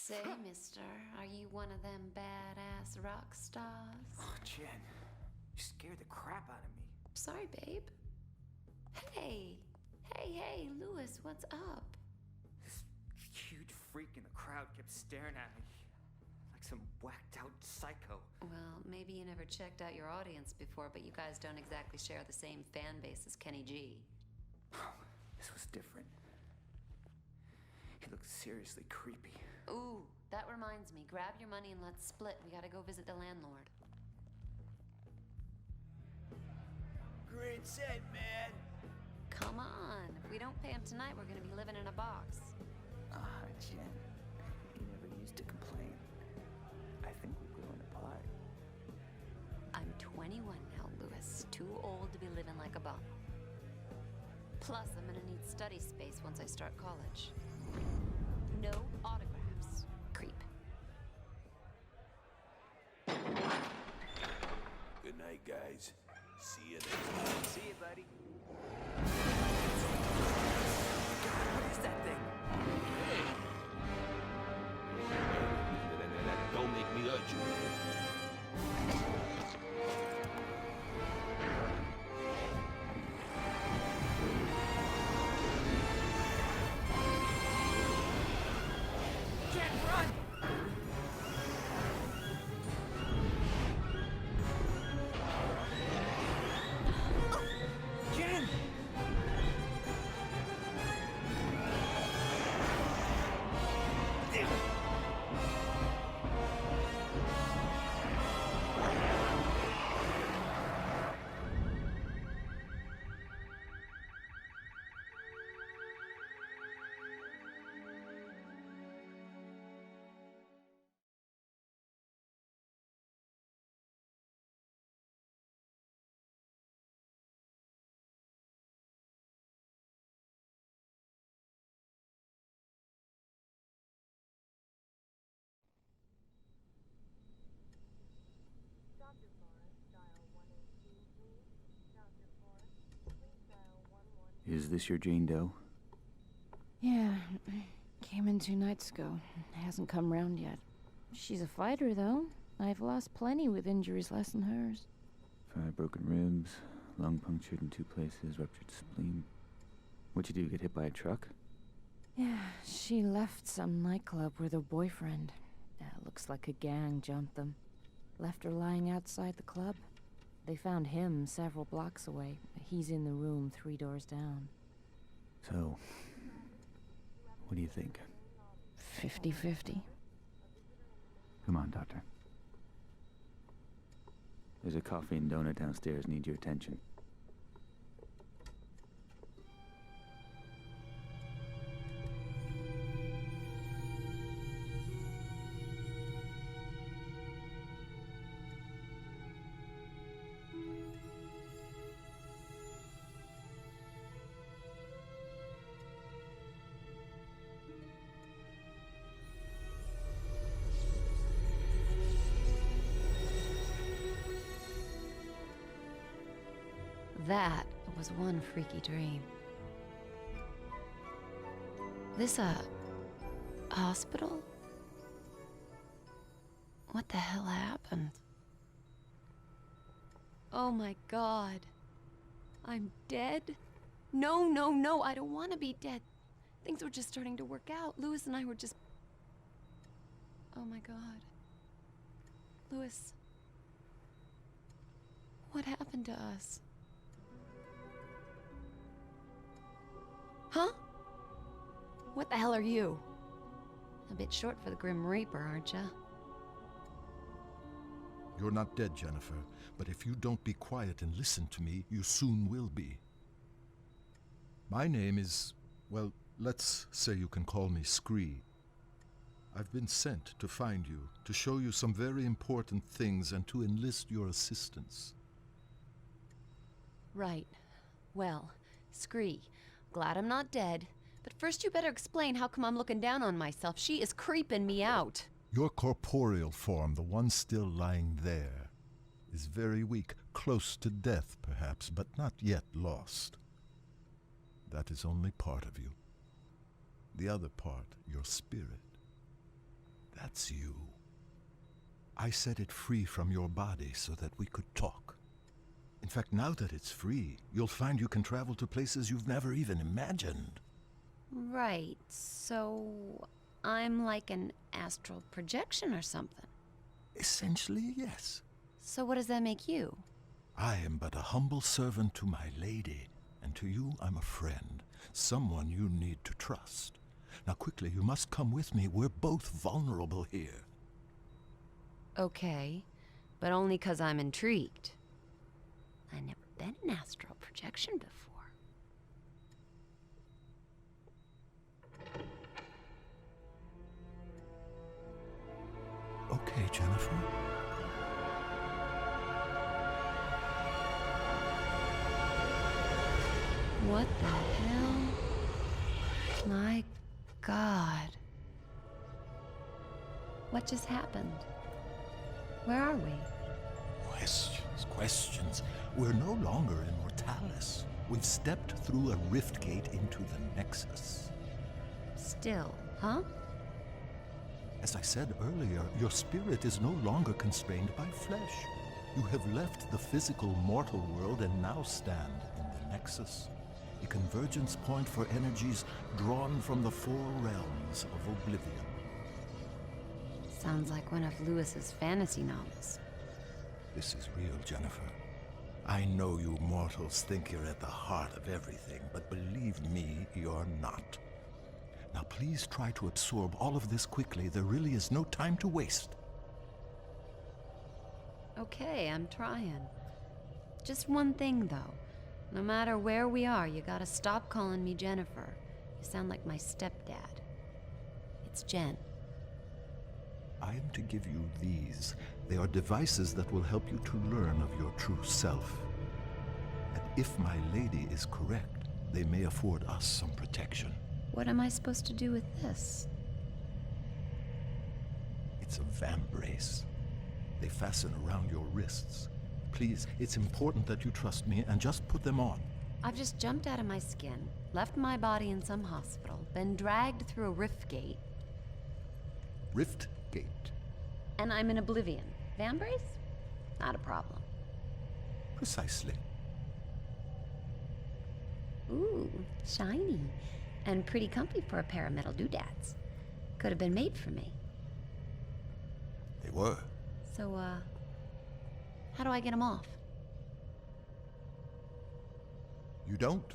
Say, mister, are you one of them badass rock stars? Oh, Jen, you scared the crap out of me. Sorry, babe. Hey, Lewis, what's up? This huge freak in the crowd kept staring at me like some whacked out psycho. Well, maybe you never checked out your audience before, but you guys don't exactly share the same fan base as Kenny G. This was different. He looked seriously creepy. Ooh, that reminds me. Grab your money and let's split. We gotta go visit the landlord. Great set, man. Come on. If we don't pay him tonight, we're gonna be living in a box. Jen, you never used to complain. I think we're going apart. I'm 21 now, Lewis. Too old to be living like a bum. Plus, I'm gonna need study space once I start college. No autographs. Creep. Good night, guys. See you next time. See you, buddy. What is that thing? Don't make me hurt you. Is this your Jane Doe? Yeah, came in 2 nights ago. Hasn't come round yet. She's a fighter, though. I've lost plenty with injuries less than hers. 5 broken ribs, lung punctured in 2 places, ruptured spleen. What'd you do, get hit by a truck? Yeah, she left some nightclub with her boyfriend. Looks like a gang jumped them. Left her lying outside the club. They found him several blocks away. He's in the room 3 doors down. So, what do you think? 50-50. Come on, Doctor. There's a coffee and donut downstairs. Need your attention. That was one freaky dream. This a hospital? What the hell happened? Oh my God. I'm dead? No, I don't want to be dead. Things were just starting to work out. Lewis and I were just... Oh my God. Lewis. What happened to us? Huh? What the hell are you? A bit short for the Grim Reaper, aren't ya? You're not dead, Jennifer, but if you don't be quiet and listen to me, you soon will be. My name is, well, let's say you can call me Scree. I've been sent to find you, to show you some very important things and to enlist your assistance. Right. Well, Scree, glad I'm not dead. But first you better explain how come I'm looking down on myself. She is creeping me out. Your corporeal form, the one still lying there, is very weak, close to death perhaps, but not yet lost. That is only part of you. The other part, your spirit. That's you. I set it free from your body so that we could talk. In fact, now that it's free, you'll find you can travel to places you've never even imagined. Right, so I'm like an astral projection or something. Essentially, yes. So what does that make you? I am but a humble servant to my lady, and to you I'm a friend, someone you need to trust. Now quickly, you must come with me. We're both vulnerable here. Okay, but only 'cause I'm intrigued. I've never been an astral projection before. Okay, Jennifer. What the hell? My God. What just happened? Where are we? Questions. We're no longer in Mortalis. We've stepped through a rift gate into the Nexus. Still, huh? As I said earlier, your spirit is no longer constrained by flesh. You have left the physical mortal world and now stand in the Nexus, a convergence point for energies drawn from the four realms of oblivion. Sounds like one of Lewis's fantasy novels. This is real, Jennifer. I know you mortals think you're at the heart of everything, but believe me, you're not. Now please try to absorb all of this quickly. There really is no time to waste. Okay, I'm trying. Just one thing, though. No matter where we are, you gotta stop calling me Jennifer. You sound like my stepdad. It's Jen. I am to give you these. They are devices that will help you to learn of your true self. And if my lady is correct, they may afford us some protection. What am I supposed to do with this? It's a vambrace. They fasten around your wrists. Please, it's important that you trust me and just put them on. I've just jumped out of my skin, left my body in some hospital, been dragged through a rift gate, Rift Gate. and I'm in oblivion. Vambrace? Not a problem. Precisely. Ooh, shiny. And pretty comfy for a pair of metal doodads. Could have been made for me. They were. So, how do I get them off? You don't?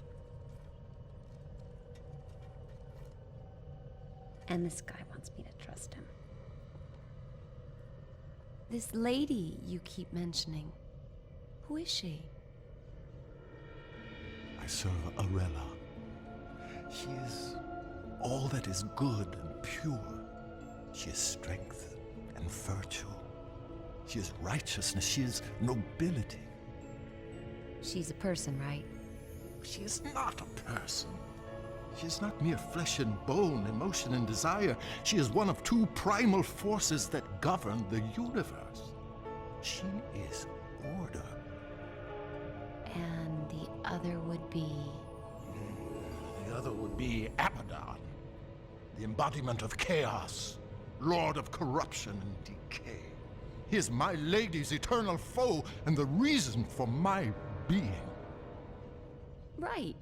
And this guy wants me to trust him. This lady you keep mentioning, who is she? I serve Arella. She is all that is good and pure. She is strength and virtue. She is righteousness. She is nobility. She's a person, right? She is not a person. She is not mere flesh and bone, emotion and desire. She is one of two primal forces that govern the universe. She is order. And the other would be... The other would be Abaddon, the embodiment of chaos, lord of corruption and decay. He is my lady's eternal foe and the reason for my being. Right.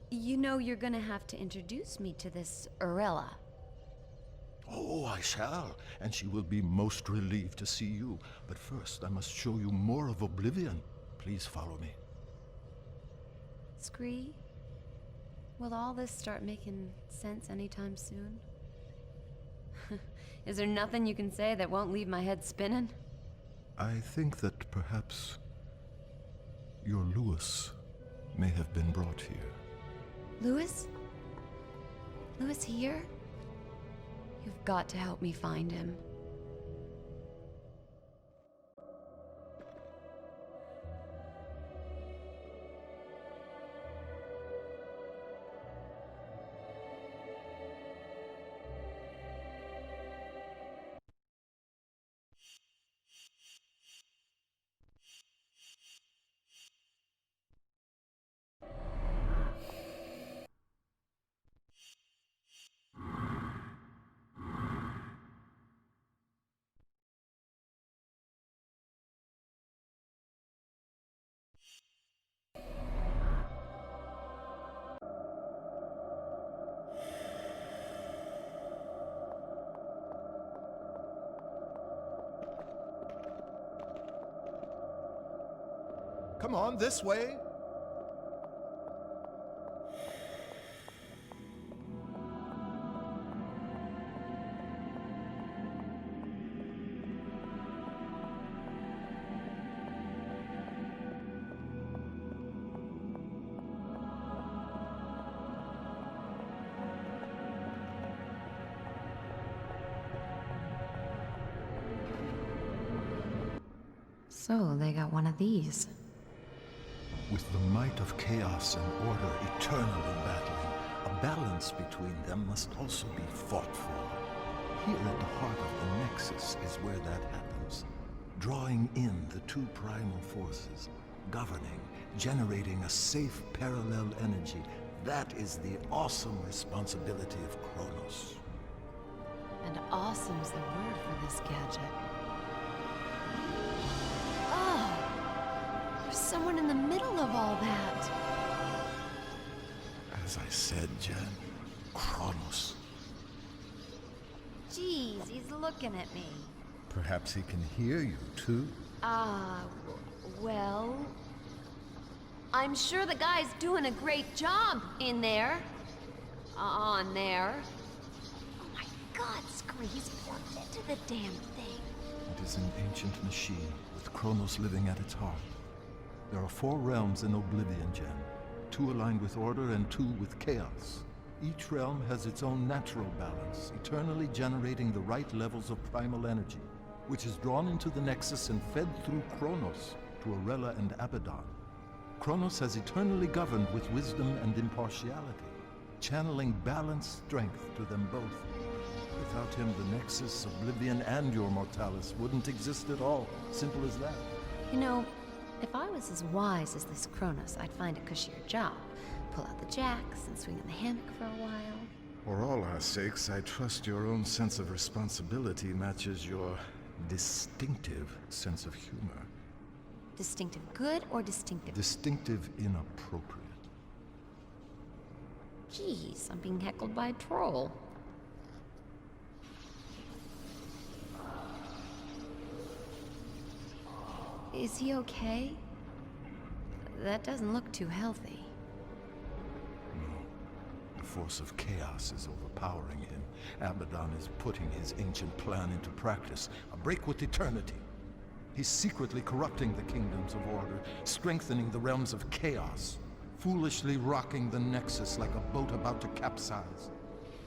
You know you're gonna have to introduce me to this Arella. Oh, I shall, and she will be most relieved to see you. But first, I must show you more of Oblivion. Please follow me. Scree, will all this start making sense anytime soon? Is there nothing you can say that won't leave my head spinning? I think that perhaps your Lewis may have been brought here. Lewis? Lewis here? You've got to help me find him. Come on, this way. So, they got one of these. With the might of chaos and order eternally battling, a balance between them must also be fought for. Here at the heart of the Nexus is where that happens. Drawing in the two primal forces, governing, generating a safe parallel energy. That is the awesome responsibility of Kronos. And awesome's the word for this gadget. Oh! There's someone in the middle of all that. As I said, Jen, Kronos. Jeez, he's looking at me. Perhaps he can hear you, too. Well... I'm sure the guy's doing a great job in there. On there. Oh my god, Scree, he's plugged into the damn thing. It is an ancient machine, with Kronos living at its heart. There are 4 realms in Oblivion, Jen. 2 aligned with order and 2 with chaos. Each realm has its own natural balance, eternally generating the right levels of primal energy, which is drawn into the Nexus and fed through Kronos to Arella and Abaddon. Kronos has eternally governed with wisdom and impartiality, channeling balanced strength to them both. Without him, the Nexus, Oblivion, and your Mortalis wouldn't exist at all. Simple as that. You know, if I was as wise as this Kronos, I'd find a cushier job. Pull out the jacks and swing in the hammock for a while. For all our sakes, I trust your own sense of responsibility matches your distinctive sense of humor. Distinctive good or distinctive? Distinctive inappropriate. Jeez, I'm being heckled by a troll. Is he okay? That doesn't look too healthy. No. The force of chaos is overpowering him. Abaddon is putting his ancient plan into practice. A break with eternity. He's secretly corrupting the kingdoms of order, strengthening the realms of chaos, foolishly rocking the Nexus like a boat about to capsize.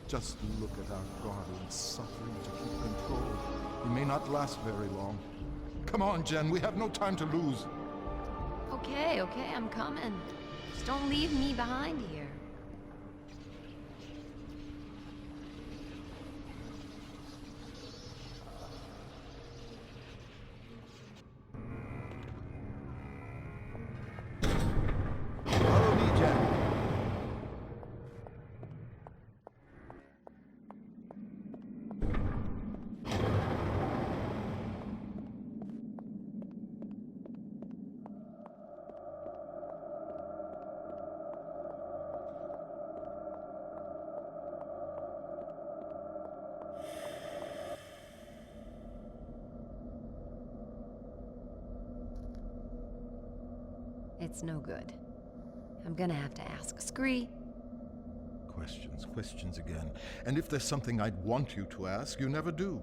Just look at our guardian suffering to keep control. He may not last very long. Come on, Jen, we have no time to lose. Okay, I'm coming. Just don't leave me behind here. Follow me, Jen. It's no good. I'm gonna have to ask. Scree. Questions again. And if there's something I'd want you to ask, you never do.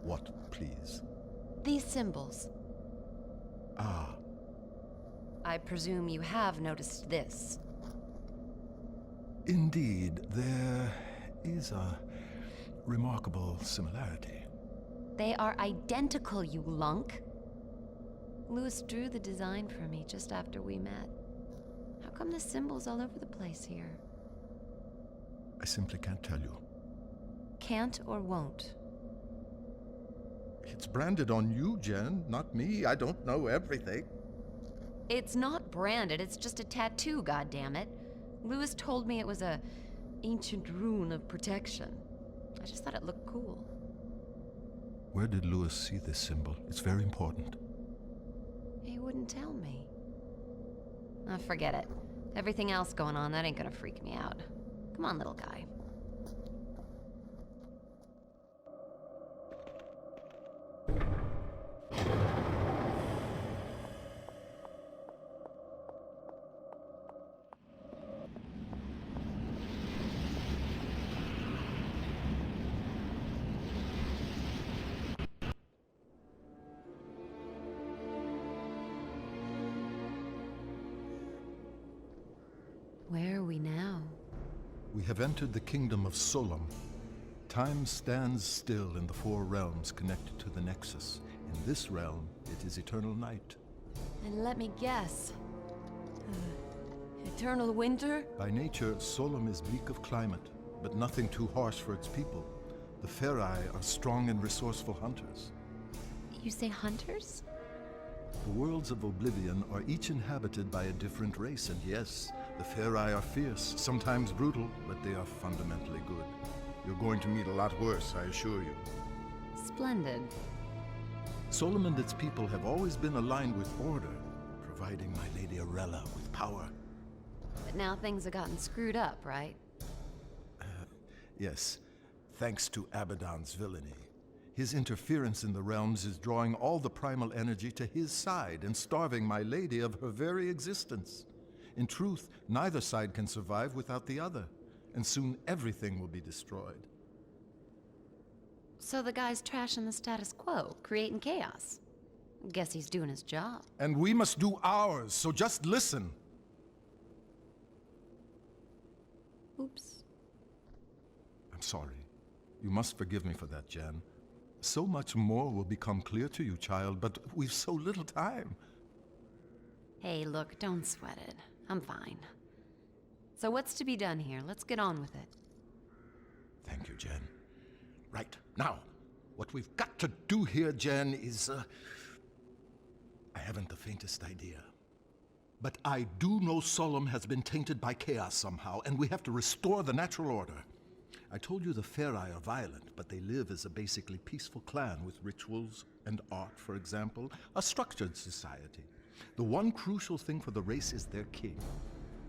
What, please? These symbols. Ah, I presume you have noticed this. indeed, there is a remarkable similarity. They are identical, you lunk. Lewis drew the design for me just after we met. How come the symbols all over the place here? I simply can't tell you. Can't or won't? It's branded on you, Jen, not me. I don't know everything. It's not branded, it's just a tattoo, goddammit. Lewis told me it was a ancient rune of protection. I just thought it looked cool. Where did Lewis see this symbol? It's very important. He wouldn't tell me. Forget it. Everything else going on, that ain't gonna freak me out. Come on, little guy. are we now? We have entered the kingdom of Solom. Time stands still in the four realms connected to the Nexus. In this realm, it is eternal night. And let me guess. Eternal winter? By nature, Solom is bleak of climate, but nothing too harsh for its people. The Ferai are strong and resourceful hunters. You say hunters? The worlds of Oblivion are each inhabited by a different race, and yes, the Ferai are fierce, sometimes brutal, but they are fundamentally good. You're going to meet a lot worse, I assure you. Splendid. Solom and its people have always been aligned with order, providing my Lady Arella with power. But now things have gotten screwed up, right? Yes, thanks to Abaddon's villainy. His interference in the realms is drawing all the primal energy to his side and starving my lady of her very existence. In truth, neither side can survive without the other, and soon everything will be destroyed. So the guy's trashing the status quo, creating chaos. Guess he's doing his job. And we must do ours, so just listen. Oops. I'm sorry. You must forgive me for that, Jen. So much more will become clear to you, child, but we've so little time. Hey, look, don't sweat it. I'm fine. So what's to be done here? Let's get on with it. Thank you, Jen. Right, now, what we've got to do here, Jen, is, I haven't the faintest idea. But I do know Solom has been tainted by chaos somehow, and we have to restore the natural order. I told you the Ferai are violent, but they live as a basically peaceful clan with rituals and art, for example, a structured society. The one crucial thing for the race is their king.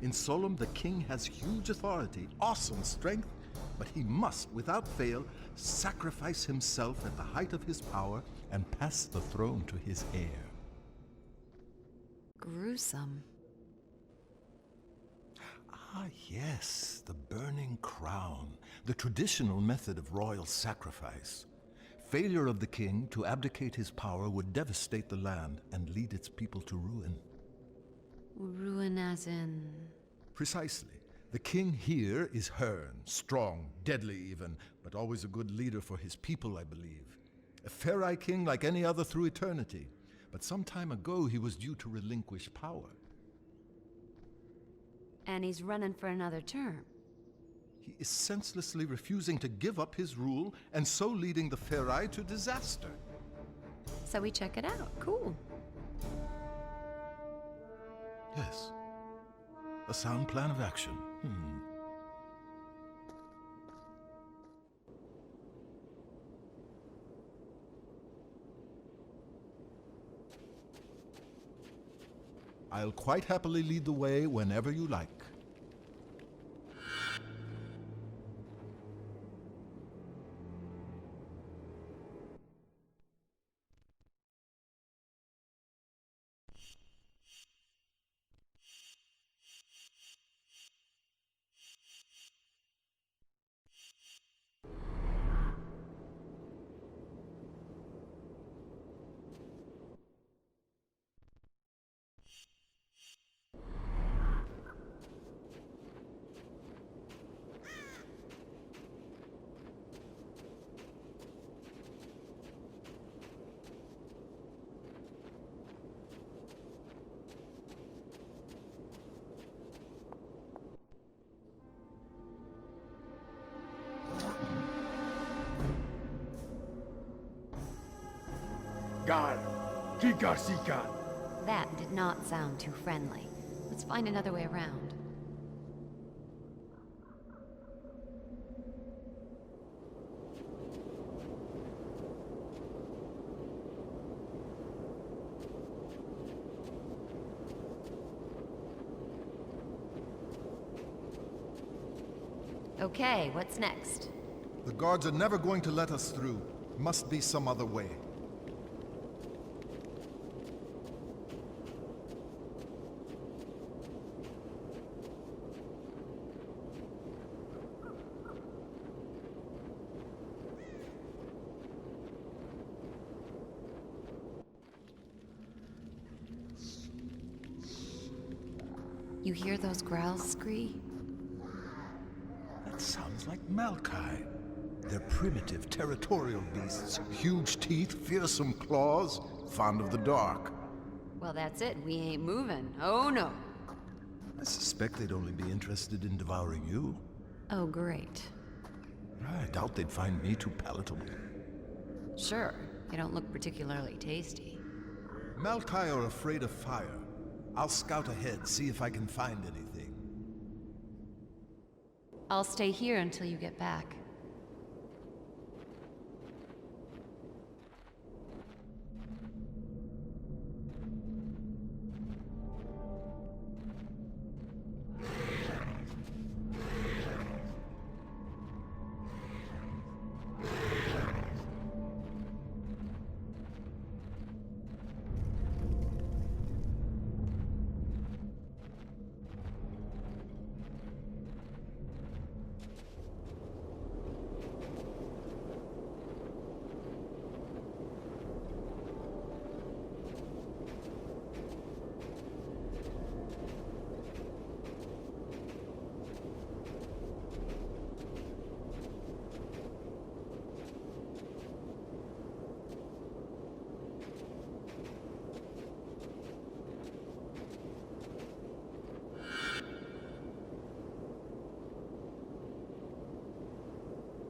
In Solom, the king has huge authority, awesome strength, but he must, without fail, sacrifice himself at the height of his power and pass the throne to his heir. Gruesome. Ah, yes, the burning crown, the traditional method of royal sacrifice. Failure of the king to abdicate his power would devastate the land and lead its people to ruin. Ruin as in... Precisely. The king here is Hearn, strong, deadly even, but always a good leader for his people, I believe. A Ferai king like any other through eternity, but some time ago he was due to relinquish power. And he's running for another term. He is senselessly refusing to give up his rule, and so leading the Ferai to disaster. So we check it out. Cool. Yes. A sound plan of action. I'll quite happily lead the way whenever you like. God, Kika Sika. That did not sound too friendly. Let's find another way around. Okay, what's next? The guards are never going to let us through. Must be some other way. You hear those growls, Scree? Just like Malkai. They're primitive, territorial beasts. Huge teeth, fearsome claws, fond of the dark. Well, that's it. We ain't moving. Oh, no. I suspect they'd only be interested in devouring you. Oh, great. I doubt they'd find me too palatable. Sure. You don't look particularly tasty. Malkai are afraid of fire. I'll scout ahead, see if I can find anything. I'll stay here until you get back.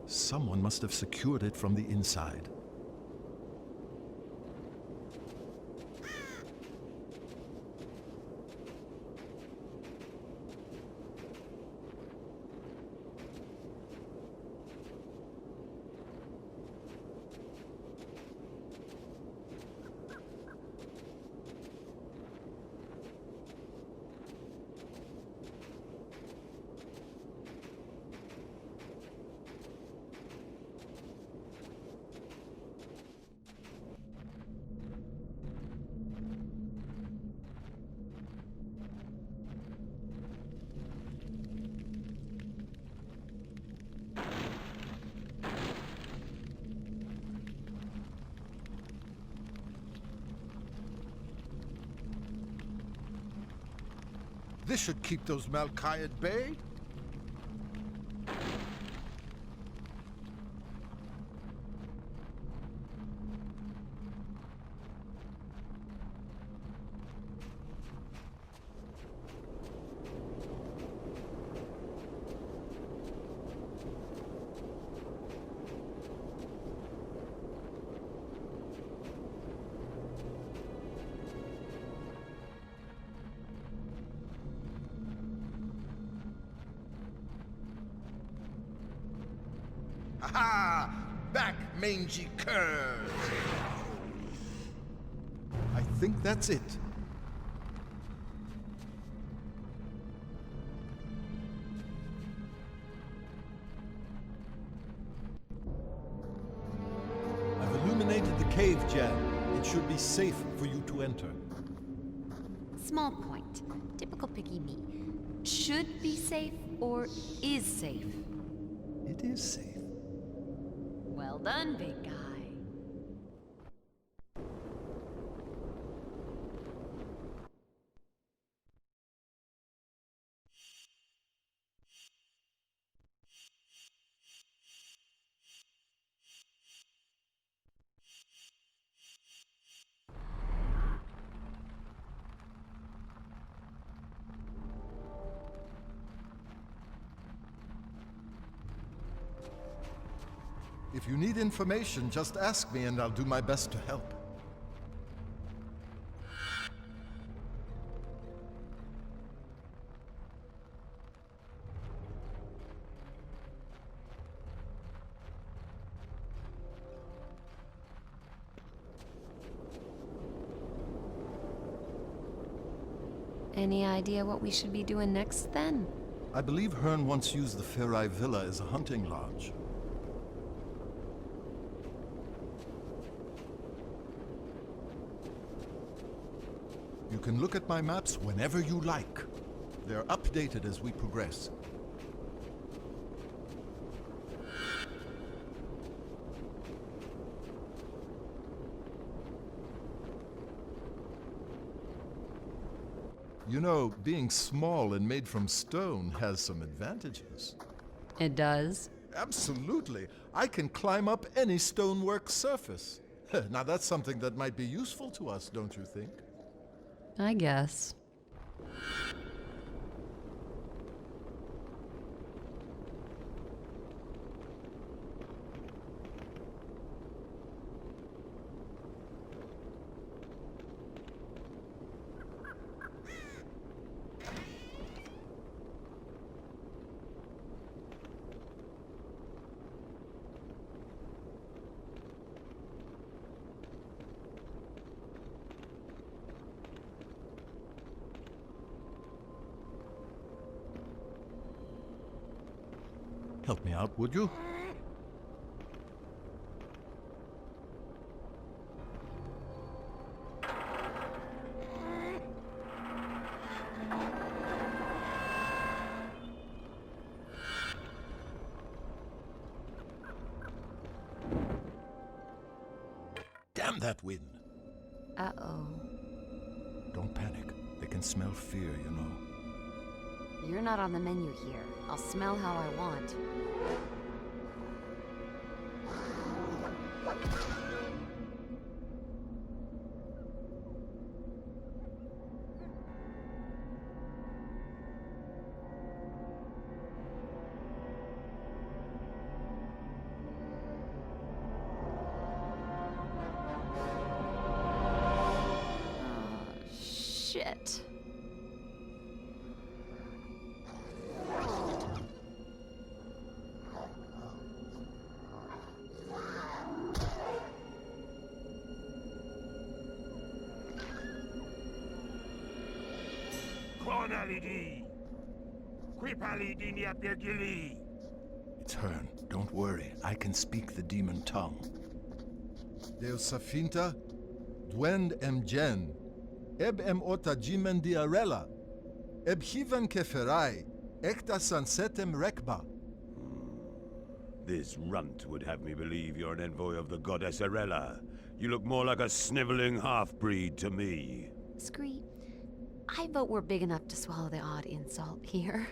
Someone must have secured it from the inside. This should keep those Malkai at bay. Aha! Back, mangy curs! I think that's it. I've illuminated the cave, Jan. It should be safe for you to enter. Small point. Typical picky me. Should be safe or is safe? It is safe. Well done, big guy. If you need information, just ask me and I'll do my best to help. Any idea what we should be doing next, then? I believe Hearn once used the Ferai Villa as a hunting lodge. You can look at my maps whenever you like. They're updated as we progress. You know, being small and made from stone has some advantages. It does? Absolutely. I can climb up any stonework surface. Now that's something that might be useful to us, don't you think? I guess. Help me out, would you? Damn that wind! Uh-oh. Don't panic. They can smell fear, you know. You're not on the menu here. I'll smell how I want. Shit. It's Hearn. Don't worry. I can speak the demon tongue. Deus Safinta, Dwend Gen, Eb Ota Jimen Diarella, Eb Hivan Keferai, Ekta Sansetem Rekba. This runt would have me believe you're an envoy of the goddess Arella. You look more like a sniveling half-breed to me. Scree, I vote we're big enough to swallow the odd insult here.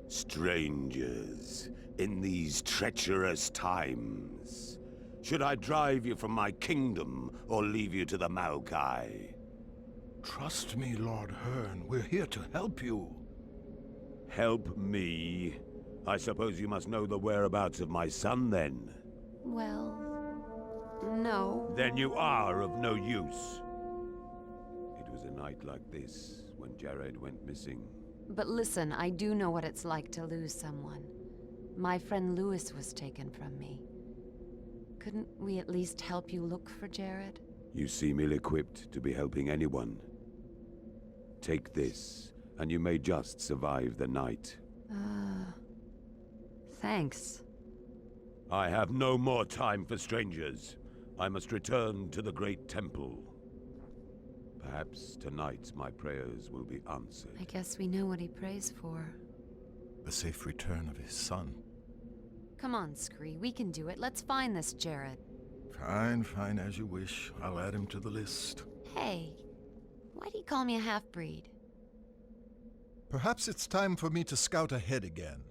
Strangers, in these treacherous times. Should I drive you from my kingdom, or leave you to the Maokai? Trust me, Lord Hearn. We're here to help you. Help me? I suppose you must know the whereabouts of my son, then? Well, no. Then you are of no use. It was a night like this when Jared went missing. But listen, I do know what it's like to lose someone. My friend Lewis was taken from me. Couldn't we at least help you look for Jared? You seem ill-equipped to be helping anyone. Take this, and you may just survive the night. Thanks. I have no more time for strangers. I must return to the Great Temple. Perhaps tonight my prayers will be answered. I guess we know what he prays for. The safe return of his son. Come on, Scree, we can do it. Let's find this Jared. Fine, fine, as you wish. I'll add him to the list. Hey, why do you call me a half-breed? Perhaps it's time for me to scout ahead again.